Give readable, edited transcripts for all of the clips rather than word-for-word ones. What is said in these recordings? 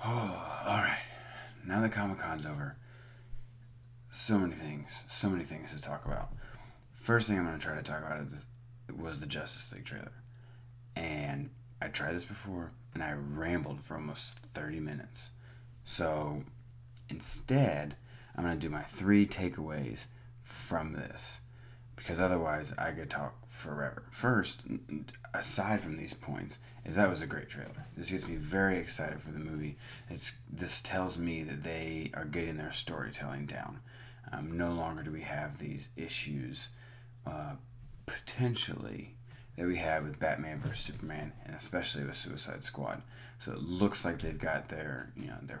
Oh, all right. Now that Comic-Con's over, so many things to talk about. First thing I'm going to try to talk about was the Justice League trailer. And I tried this before, and I rambled for almost 30 minutes. So instead, I'm going to do my 3 takeaways from this, because otherwise I could talk forever. First, aside from these points, is that was a great trailer. This gets me very excited for the movie. This tells me that they are getting their storytelling down. No longer do we have these issues, potentially, that we have with Batman vs Superman, and especially with Suicide Squad. So it looks like they've got their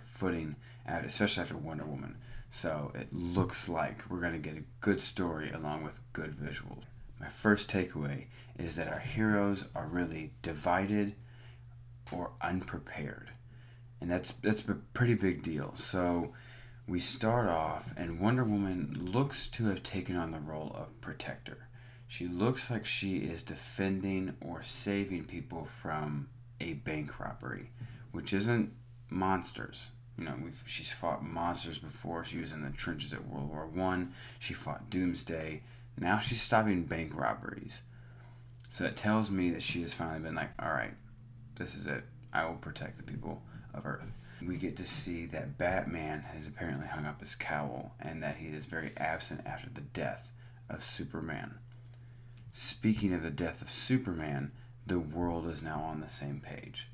footing out, especially after Wonder Woman. So it looks like we're going to get a good story along with good visuals. My first takeaway is that our heroes are really divided or unprepared. And that's a pretty big deal. So we start off, and Wonder Woman looks to have taken on the role of protector. She looks like she is defending or saving people from a bank robbery, which isn't monsters. She's fought monsters before. She was in the trenches at World War One. She fought Doomsday. Now she's stopping bank robberies. So that tells me that she has finally been like, all right, this is it. I will protect the people of Earth. We get to see that Batman has apparently hung up his cowl and that he is very absent after the death of Superman. Speaking of the death of Superman, the world is now on the same page.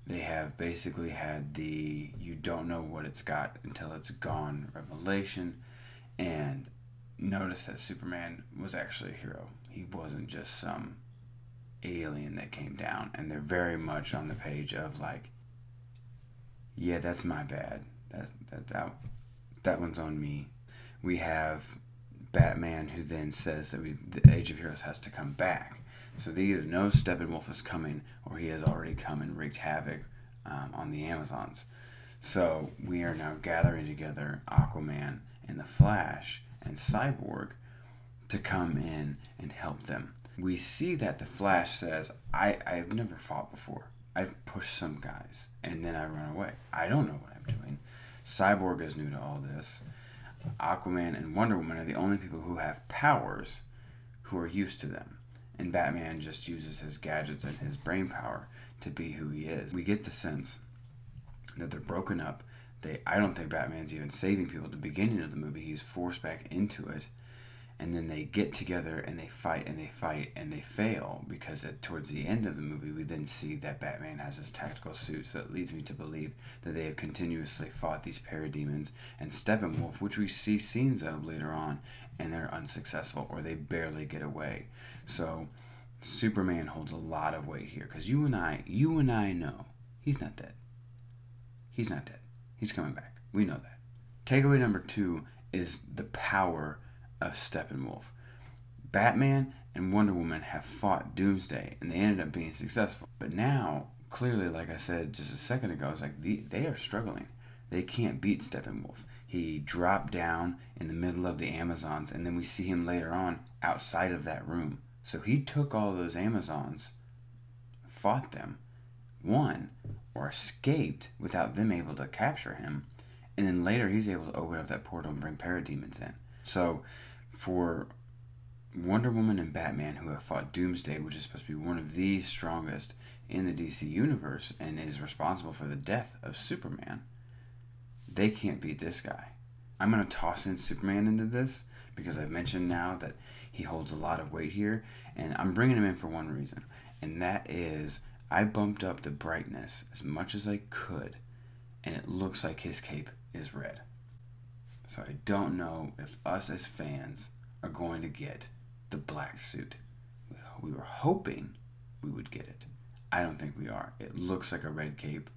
They have basically had the you don't know what it's got until it's gone revelation, and notice that Superman was actually a hero. He wasn't just some alien that came down, and they're very much on the page of like, yeah, that's my bad. That one's on me. We have Batman who then says that the Age of Heroes has to come back. So they either know Steppenwolf is coming, or he has already come and wreaked havoc on the Amazons. So we are now gathering together Aquaman and the Flash and Cyborg to come in and help them. We see that the Flash says, I've never fought before. I've pushed some guys, and then I run away. I don't know what I'm doing. Cyborg is new to all this. Aquaman and Wonder Woman are the only people who have powers who are used to them. And Batman just uses his gadgets and his brain power to be who he is. We get the sense that they're broken up. I don't think Batman's even saving people at the beginning of the movie. He's forced back into it. And then they get together and they fight and they fight and they fail, because towards the end of the movie we then see that Batman has his tactical suit. So it leads me to believe that they have continuously fought these parademons and Steppenwolf, which we see scenes of later on, and they're unsuccessful or they barely get away. So Superman holds a lot of weight here, because you and I know he's not dead. He's not dead. He's coming back. We know that. Takeaway number 2 is the power of Steppenwolf. Batman and Wonder Woman have fought Doomsday and they ended up being successful. But now, clearly, like I said just a second ago, it's like they are struggling. They can't beat Steppenwolf. He dropped down in the middle of the Amazons, and then we see him later on outside of that room. So he took all those Amazons, fought them, won, or escaped without them able to capture him, and then later he's able to open up that portal and bring parademons in. So for Wonder Woman and Batman, who have fought Doomsday, which is supposed to be one of the strongest in the DC universe and is responsible for the death of Superman, they can't beat this guy. I'm going to toss in Superman into this because I've mentioned now that he holds a lot of weight here, and I'm bringing him in for one reason, and that is I bumped up the brightness as much as I could, and it looks like his cape is red. So I don't know if us as fans are going to get the black suit. We were hoping we would get it. I don't think we are. It looks like a red cape.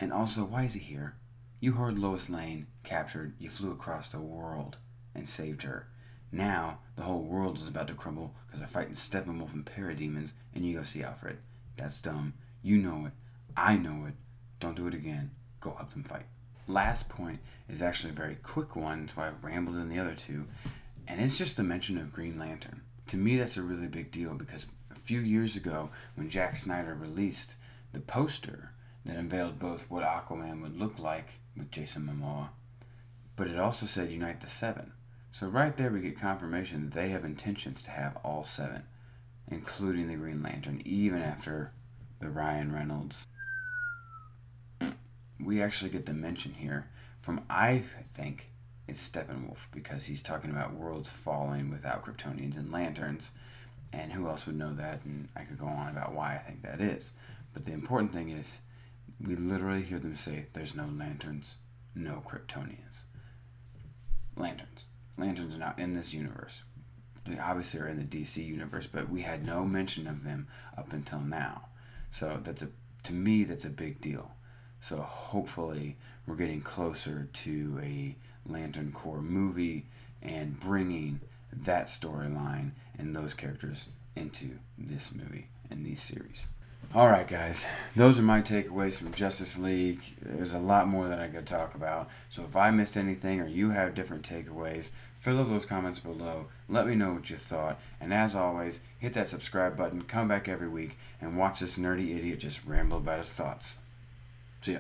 And also, why is he here? You heard Lois Lane captured. You flew across the world and saved her. Now, the whole world is about to crumble because they're fighting Steppenwolf and parademons, and you go see Alfred. That's dumb. You know it. I know it. Don't do it again. Go help them fight. Last point is actually a very quick one. That's why I rambled in the other two. And it's just the mention of Green Lantern. To me, that's a really big deal, because a few years ago, when Zack Snyder released the poster that unveiled both what Aquaman would look like with Jason Momoa, but it also said unite the seven. So right there we get confirmation that they have intentions to have all seven, including the Green Lantern, even after the Ryan Reynolds. We actually get the mention here from, I think, it's Steppenwolf, because he's talking about worlds falling without Kryptonians and lanterns, and who else would know that? And I could go on about why I think that is. But the important thing is, we literally hear them say, there's no lanterns, no Kryptonians. Lanterns. Lanterns are not in this universe. They obviously are in the DC universe, but we had no mention of them up until now. So to me, that's a big deal. So hopefully we're getting closer to a Lantern Corps movie and bringing that storyline and those characters into this movie and these series. Alright guys, those are my takeaways from Justice League. There's a lot more that I could talk about, so if I missed anything or you have different takeaways, fill up those comments below, let me know what you thought, and as always, hit that subscribe button, come back every week, and watch this nerdy idiot just ramble about his thoughts. See ya.